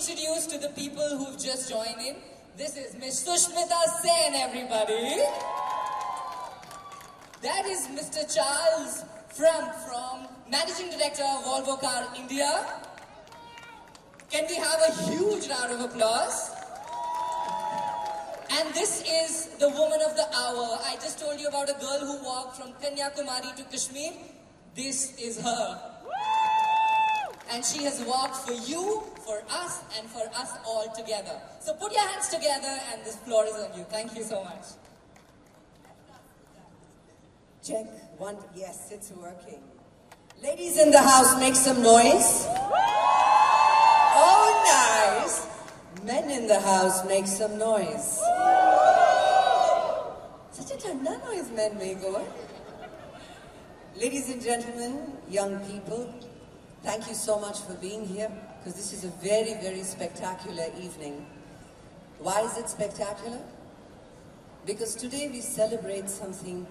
introduce to the people who've just joined in. This is Miss Sushmita Sen, everybody. That is Mr. Charles from Managing Director of Volvo Car India. Can we have a huge round of applause? And this is the woman of the hour. I just told you about a girl who walked from Kanyakumari to Kashmir. This is her. And she has walked for you, for us, and for us all together. So put your hands together and this floor is on you. Thank you so much. Check, one, yes, it's working. Ladies in the house, make some noise. Oh, nice. Men in the house, make some noise. Such a thanda noise men make, over. Ladies and gentlemen, young people, thank you so much for being here, because this is a very, very spectacular evening. Why is it spectacular? Because today we celebrate something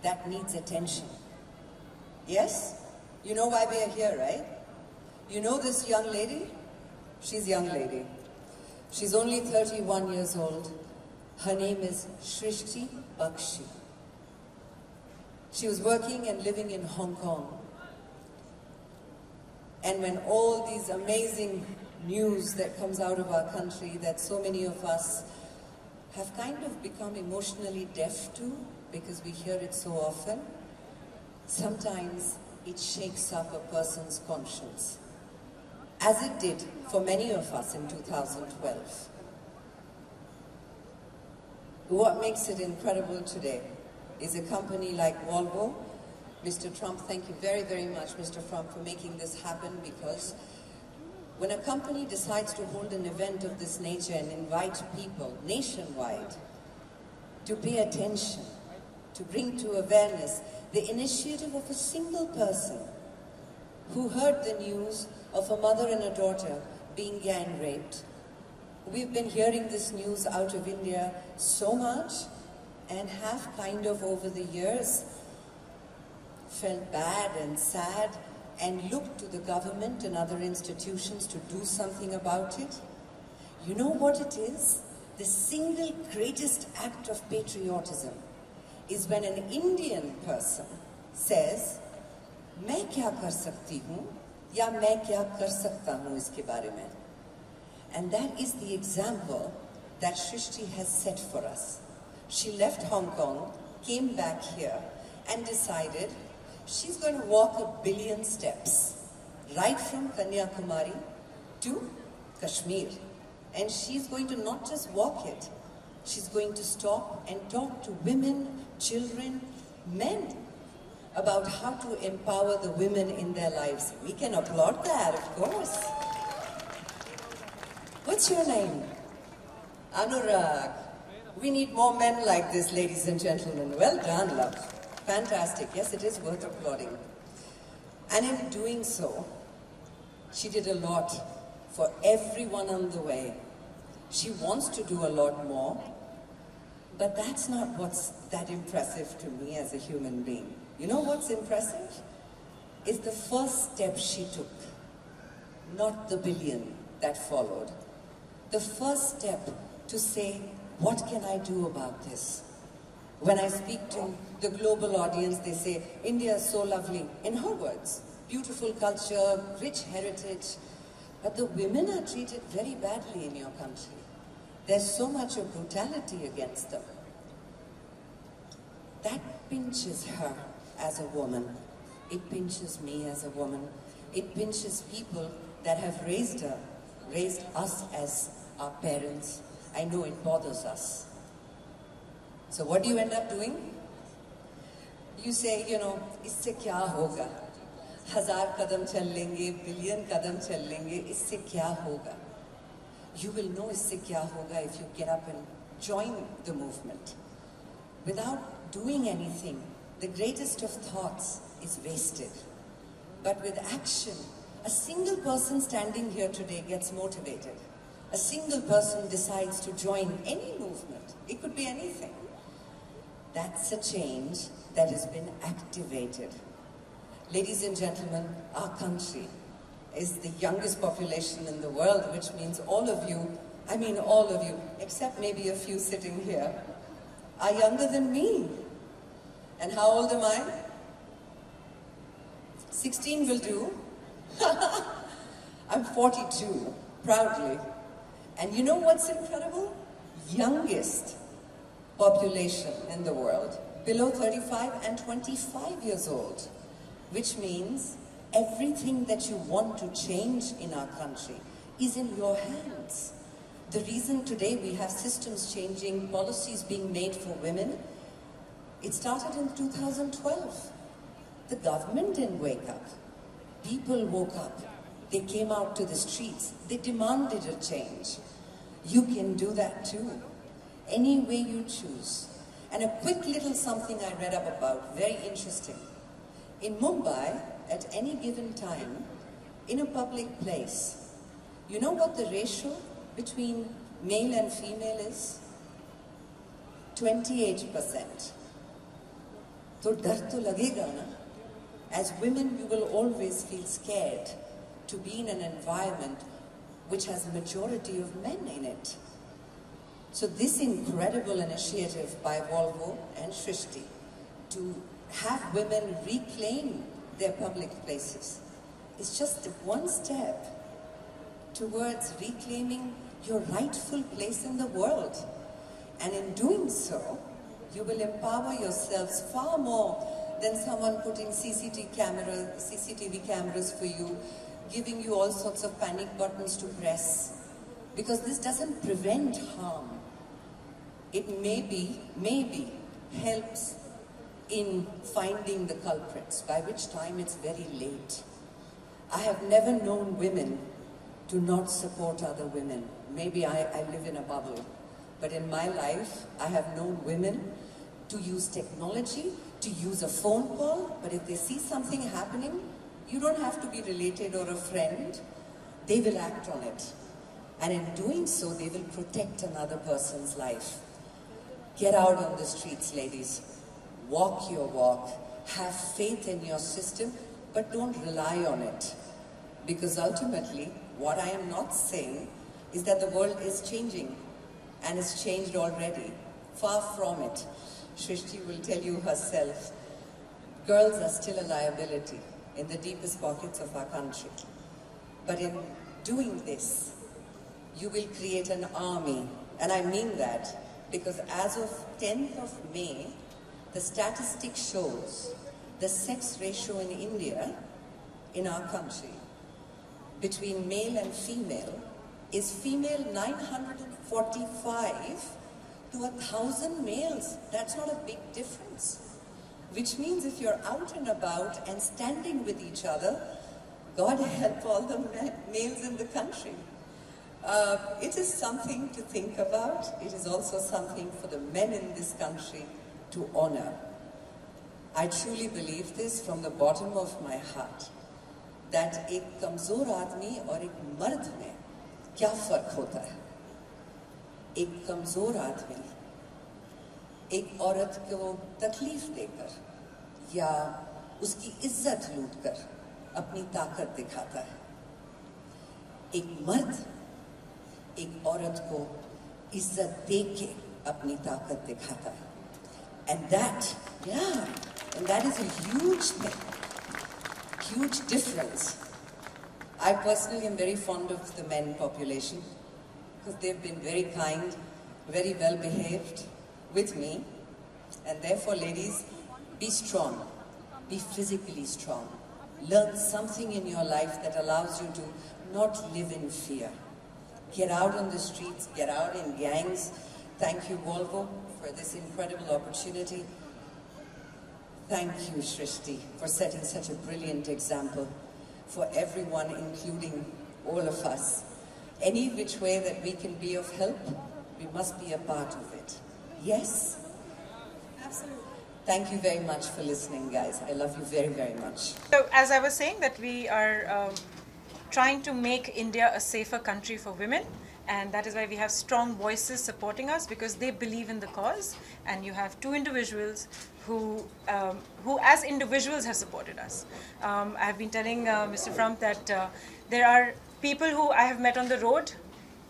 that needs attention. Yes? You know why we are here, right? You know this young lady? She's a young lady. She's only 31 years old. Her name is Srishti Bakshi. She was working and living in Hong Kong. And when all these amazing news that comes out of our country that so many of us have kind of become emotionally deaf to, because we hear it so often, sometimes it shakes up a person's conscience, as it did for many of us in 2012. What makes it incredible today is a company like Volvo. Mr. Trump, thank you very, very much, Mr. Trump, for making this happen, because when a company decides to hold an event of this nature and invite people nationwide to pay attention, to bring to awareness the initiative of a single person who heard the news of a mother and a daughter being gang raped. We've been hearing this news out of India so much and have kind of over the years felt bad and sad and looked to the government and other institutions to do something about it. You know what it is? The single greatest act of patriotism is when an Indian person says, मैं क्या कर सकती हूँ या मैं क्या कर सकता हूँ इसके बारे में. And that is the example that Srishti has set for us. She left Hong Kong, came back here and decided she's going to walk 1 billion steps right from Kanyakumari to Kashmir. And she's going to not just walk it, she's going to stop and talk to women, children, men about how to empower the women in their lives. We can applaud that, of course. What's your name? Anurag. We need more men like this, ladies and gentlemen. Well done, love. Fantastic. Yes, it is worth applauding. And in doing so, she did a lot for everyone on the way. She wants to do a lot more, but that's not what's that impressive to me as a human being. You know what's impressive? Is the first step she took, not the billion that followed. The first step to say, what can I do about this? When I speak to the global audience, they say, India is so lovely. In her words, beautiful culture, rich heritage, but the women are treated very badly in your country. There's so much of brutality against them. That pinches her as a woman. It pinches me as a woman. It pinches people that have raised her, raised us as our parents. I know it bothers us. So what do you end up doing? You say, you know, isse kya hoga? 1000 kadam chal lenge, billion kadam chal lenge, isse kya hoga? You will know isse kya hoga if you get up and join the movement. Without doing anything, the greatest of thoughts is wasted. But with action, a single person standing here today gets motivated. A single person decides to join any movement. It could be anything. That's a change that has been activated. Ladies and gentlemen, our country is the youngest population in the world, which means all of you, I mean all of you, except maybe a few sitting here, are younger than me. And how old am I? 16 will do. I'm 42, proudly. And you know what's incredible? Youngest population in the world, below 35 and 25 years old, which means everything that you want to change in our country is in your hands. The reason today we have systems changing, policies being made for women, it started in 2012. The government didn't wake up. People woke up. They came out to the streets. They demanded a change. You can do that too, any way you choose. And a quick little something I read up about, very interesting. In Mumbai, at any given time, in a public place, you know what the ratio between male and female is? 28%. So dar to lagega na. As women, you will always feel scared to be in an environment which has a majority of men in it. So this incredible initiative by Volvo and Srishti to have women reclaim their public places is just one step towards reclaiming your rightful place in the world. And in doing so, you will empower yourselves far more than someone putting CCTV cameras for you, giving you all sorts of panic buttons to press. Because this doesn't prevent harm. It maybe helps in finding the culprits, by which time it's very late. I have never known women to not support other women. Maybe I live in a bubble, but in my life, I have known women to use technology, to use a phone call, but if they see something happening, you don't have to be related or a friend, they will act on it. And in doing so, they will protect another person's life. Get out on the streets, ladies. Walk your walk. Have faith in your system, but don't rely on it. Because ultimately, what I am not saying is that the world is changing, and it's changed already. Far from it. Srishti will tell you herself, girls are still a liability in the deepest pockets of our country. But in doing this, you will create an army. And I mean that because as of 10th of May, the statistic shows the sex ratio in India, in our country, between male and female, is female 945 to 1,000 males. That's not a big difference. Which means if you're out and about and standing with each other, God help all the males in the country. It is something to think about. It is also something for the men in this country to honor. I truly believe this from the bottom of my heart, that एक कमजोर आदमी और एक मर्द में क्या फर्क होता है? एक कमजोर आदमी एक औरत को तकलीफ देकर या उसकी इज्जत लूटकर अपनी ताकत दिखाता है। एक मर्द एक औरत को इज्जत देके अपनी ताकत दिखाता है। And that is a huge thing, huge difference. I personally am very fond of the men population because they've been very kind, very well behaved with me, and therefore, ladies, be strong, be physically strong. Learn something in your life that allows you to not live in fear. Get out on the streets, get out in gangs. Thank you, Volvo, for this incredible opportunity. Thank you, Srishti, for setting such a brilliant example for everyone, including all of us. Any which way that we can be of help, we must be a part of it. Yes? Absolutely. Thank you very much for listening, guys. I love you very, very much. So, as I was saying, that we are trying to make India a safer country for women. and that is why we have strong voices supporting us, because they believe in the cause. And you have two individuals who as individuals have supported us. I have been telling Mr. Trump that there are people who I have met on the road.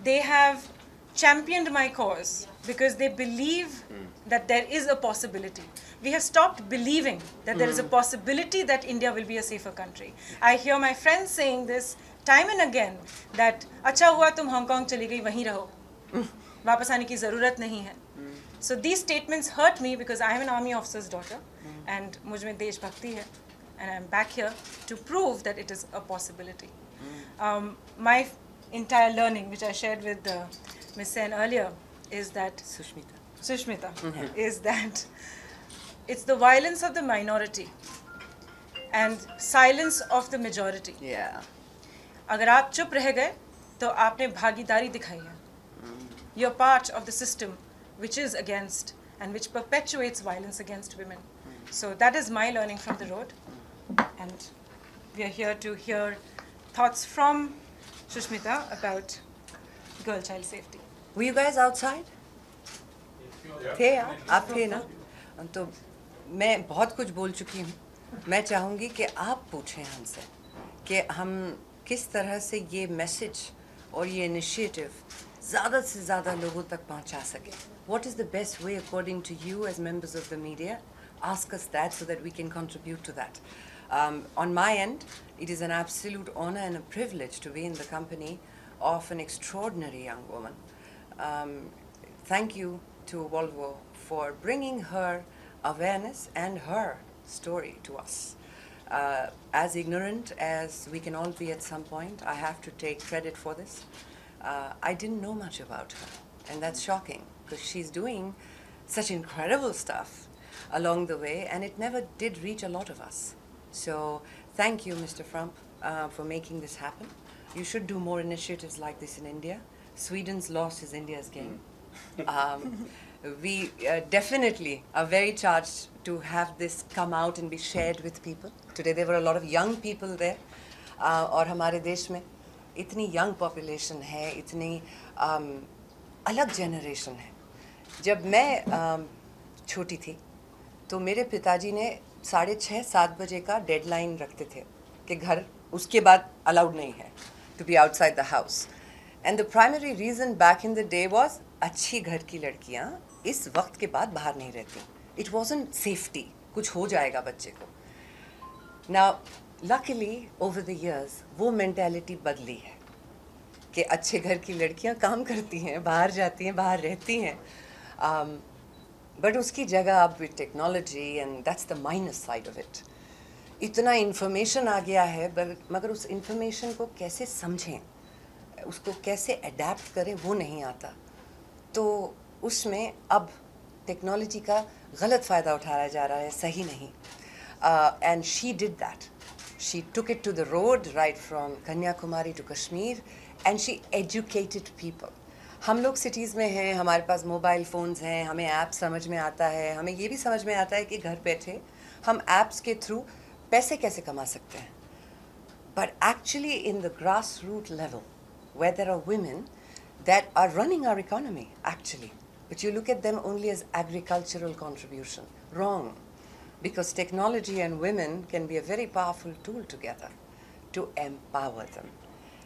They have championed my cause because they believe that there is a possibility. We have stopped believing that there is a possibility that India will be a safer country. I hear my friends saying this time and again, that अच्छा हुआ तुम Hong Kong चली गई, वहीं रहो, वापस आने की ज़रूरत नहीं है. So these statements hurt me because I am an army officer's daughter, and मुझ में देशभक्ति है, and I am back here to prove that it is a possibility. My entire learning, which I shared with Ms. Sen earlier, is that Sushmita is that it's the violence of the minority and silence of the majority. Yeah. अगर आप चुप रह गए तो आपने भागीदारी दिखाई है. You're part of the system which is against and which perpetuates violence against women. So that is my learning from the road, and we are here to hear thoughts from Sushmita about girl child safety. Were you guys outside? थे आप थे ना? तो मैं बहुत कुछ बोल चुकी हूँ. मैं चाहूँगी कि आप पूछें हमसे कि हम किस तरह से ये मैसेज और ये इनिशिएटिव ज़्यादा से ज़्यादा लोगों तक पहुँचा सके. What is the best way according to you as members of the media? Ask us that so that we can contribute to that. On my end, it is an absolute honor and a privilege to be in the company of an extraordinary young woman. Thank you to Volvo for bringing her awareness and her story to us. As ignorant as we can all be at some point, I have to take credit for this. I didn't know much about her, and that's shocking because she's doing such incredible stuff along the way, and it never did reach a lot of us. So thank you, Mr. Trump, for making this happen. You should do more initiatives like this in India. Sweden's loss is India's gain. We definitely are very charged to have this come out and be shared with people. Today there were a lot of young people there. और हमारे देश में इतनी young population है, इतनी अलग generation है. जब मैं छोटी थी तो मेरे पिताजी ने 6:30-7 बजे का deadline रखते थे कि घर उसके बाद allowed नहीं है to be outside the house. And the primary reason back in the day was अच्छी घर की लड़कियाँ इस वक्त के बाद बाहर नहीं रहती. It wasn't safety. कुछ हो जाएगा बच्चे को. Now, luckily over the years वो mentality बदली है कि अच्छे घर की लड़कियाँ काम करती हैं, बाहर जाती हैं, बाहर रहती हैं. But उसकी जगह अब with technology, and that's the minus side of it. इतना information आ गया है, मगर उस information को कैसे समझें, उसको कैसे adapt करें वो नहीं आता. तो उसमें अब टेक्नोलॉजी का गलत फ़ायदा उठाया जा रहा है, सही नहीं. And she did that. She took it to the road right from Kanyakumari to Kashmir, and she educated people. हम लोग सिटीज़ में हैं, हमारे पास मोबाइल फ़ोन्स हैं, हमें ऐप समझ में आता है, हमें ये भी समझ में आता है कि घर बैठे हम ऐप्स के थ्रू पैसे कैसे कमा सकते हैं. But actually in the grassroots level, where there are women that are running our economy, actually. But you look at them only as agricultural contribution. Wrong. Because technology and women can be a very powerful tool together to empower them.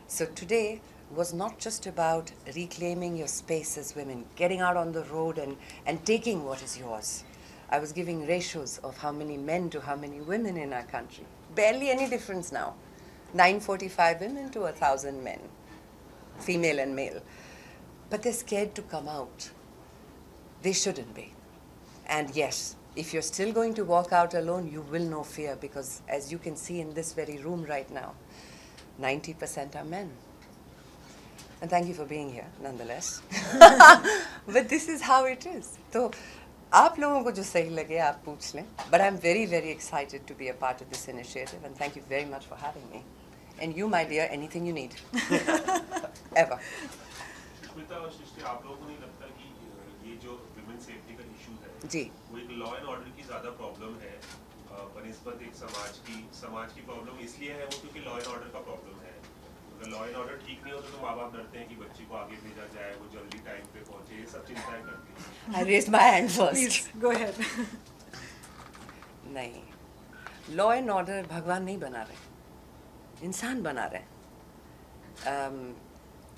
So today was not just about reclaiming your space as women, getting out on the road and taking what is yours. I was giving ratios of how many men to how many women in our country. Barely any difference now. 945 women to 1,000 men, female and male. But they're scared to come out. They shouldn't be. And yes, if you're still going to walk out alone, you will know fear, because as you can see in this very room right now, 90% are men. And thank you for being here, nonetheless. But this is how it is. So, आप लोगों को जो सही लगे आप पूछ लें. But I'm very, very excited to be a part of this initiative, and thank you very much for having me. And you, my dear, anything you need. Ever. Sushmita और सृष्टि, आप लोगों को नहीं लगता कि ये जो विमेन सेफ्टी का इशू है जी, वो एक लॉ एंड ऑर्डर की ज़्यादा प्रॉब्लम है बनिस्बत एक समाज की प्रॉब्लम इसलिए है वो क्योंकि लॉ एंड ऑर्डर का प्रॉब्लम है. अगर लॉ एंड ऑर्डर ठीक नहीं होता तो माँ बाप डरते हैं कि बच्ची को आगे भेजा जाए, वो जल्दी टाइम पे पहुंचे, ये सब चिंताएं करती हैं। I raised my hand first. Please, go ahead. नहीं, लॉ एंड ऑर्डर भगवान नहीं बना रहे, इंसान बना रहे हैं।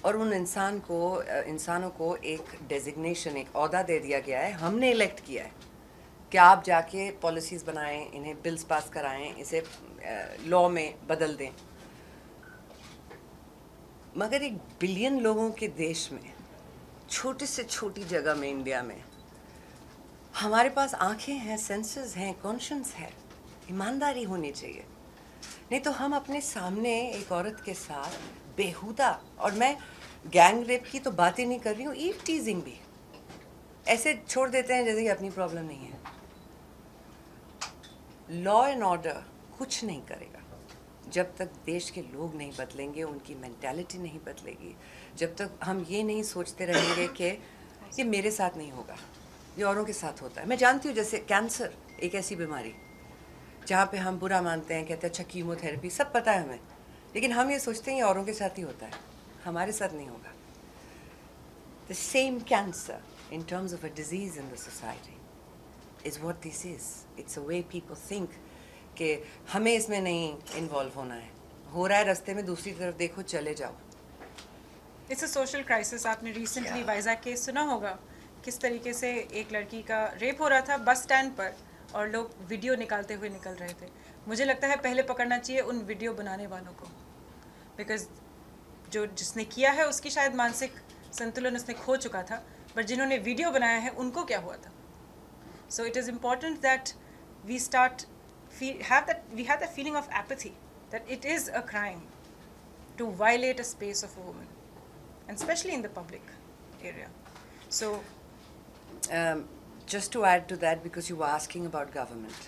और उन इंसानों को एक डेजिग्नेशन, एक ओहदा दे दिया गया है, हमने इलेक्ट किया है कि आप जाके पॉलिसीज बनाएं, इन्हें बिल्स पास कराएं, इसे लॉ में बदल दें। मगर 1 बिलियन लोगों के देश में, छोटी से छोटी जगह में, इंडिया में, हमारे पास आंखें हैं, सेंसेस हैं, कॉन्शियंस है, ईमानदारी होनी चाहिए। नहीं तो हम अपने सामने एक औरत के साथ बेहुदा, और मैं गैंग रेप की तो बात ही नहीं कर रही हूँ, ईव टीजिंग भी ऐसे छोड़ देते हैं जैसे कि अपनी प्रॉब्लम नहीं है। लॉ एंड ऑर्डर कुछ नहीं करेगा जब तक देश के लोग नहीं बदलेंगे, उनकी मेंटालिटी नहीं बदलेगी, जब तक हम ये नहीं सोचते रहेंगे कि ये मेरे साथ नहीं होगा, ये औरों के साथ होता है। मैं जानती हूँ जैसे कैंसर एक ऐसी बीमारी जहाँ पे हम बुरा मानते हैं, कहते हैं अच्छा कीमोथेरेपी, सब पता है हमें, लेकिन हम ये सोचते हैं ये औरों के साथ ही होता है, हमारे साथ नहीं होगा। The same cancer in terms of a disease in the society is what this is. It's a way people think कि हमें इसमें नहीं इन्वॉल्व होना है, हो रहा है रास्ते में, दूसरी तरफ देखो, चले जाओ। It's a social crisis. आपने recently वाइजैक केस सुना होगा, किस तरीके से एक लड़की का रेप हो रहा था बस स्टैंड पर और लोग वीडियो निकालते हुए निकल रहे थे। मुझे लगता है पहले पकड़ना चाहिए उन वीडियो बनाने वालों को, बिकॉज जिसने किया है उसकी शायद मानसिक संतुलन उसने खो चुका था, बट जिन्होंने वीडियो बनाया है उनको क्या हुआ था। So it is important that we have that feeling of apathy, that it is a crime to violate a space of a woman, and especially in the public area. So just to add to that, because you were asking about government,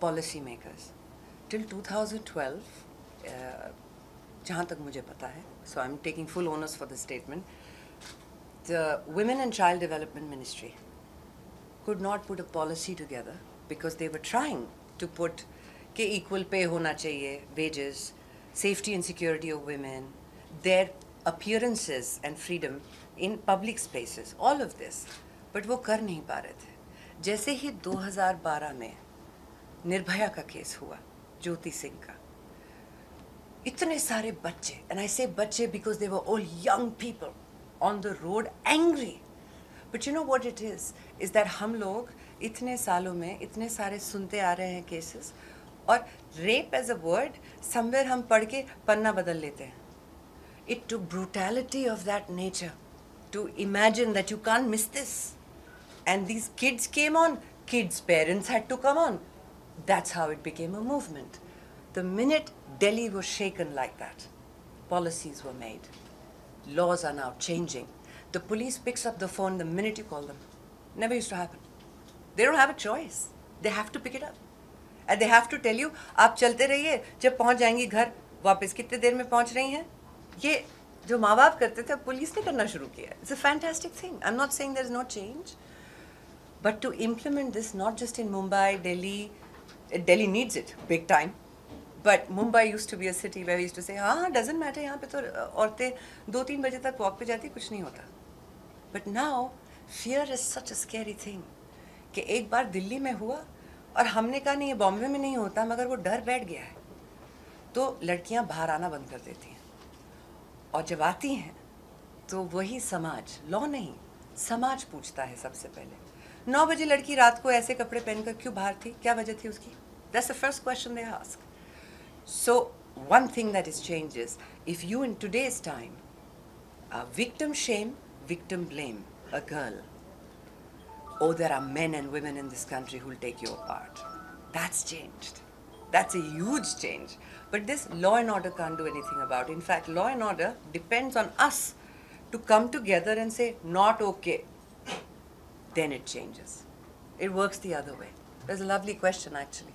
policy makers, till 2012, जहाँ तक मुझे पता है, so I'm taking full onus for the statement, the Women and Child Development Ministry could not put a policy together because they were trying to put कि equal pay होना चाहिए, wages, safety and security of women, their appearances and freedom in public spaces, all of this, but वो कर नहीं पा रहे थे। जैसे ही 2012 में निर्भया का केस हुआ, ज्योति सिंह का, इतने सारे बच्चे, and I say बच्चे because they were all young people on the road angry, but you know what it is that हम लोग इतने सालों में इतने सारे सुनते आ रहे हैं केसेस, और rape as a word somewhere हम पढ़ के पन्ना बदल लेते हैं। It took brutality of that nature to imagine that you can't miss this, and these kids came on, kids' parents had to come on. That's how it became a movement. The minute Delhi was shaken like that, policies were made. Laws are now changing. The police picks up the phone the minute you call them. Never used to happen. They don't have a choice. They have to pick it up. And they have to tell you, आप चलते रहिए, जब पहुंच जाएंगी घर, वापस कितने देर में पहुंच रही हैं? ये जो माँ बाप करते थे, पुलिस ने करना शुरू किया. It's a fantastic thing. I'm not saying there's no change. But to implement this, not just in Mumbai, Delhi needs it, big time. But Mumbai used to be a city where we used to say, हाँ, doesn't matter, यहाँ पे तो औरतें 2-3 बजे तक walk पे जाती, कुछ नहीं होता. But now, fear is such a scary thing. कि एक बार दिल्ली में हुआ और हमने कहा नहीं, ये बॉम्बे में नहीं होता, मगर वो डर बैठ गया है. तो लड़कियाँ बाहर आना बंद कर देती हैं. और जब आती हैं, तो वही समाज, लॉ नहीं, समाज पूछता है सबसे पहले. 9 बजे लड़की रात को ऐसे कपड़े पहनकर क्यों बाहर थी? क्या वजह थी उसकी? That's the first question they ask. So one thing that is changed is, if you in today's time victim shame, victim blame a girl, oh, there are men and women in this country who will take you apart. That's changed. That's a huge change. But this law and order can't do anything about it. In fact, law and order depends on us to come together and say, not okay. Then it changes. It works the other way. There's a lovely question, actually.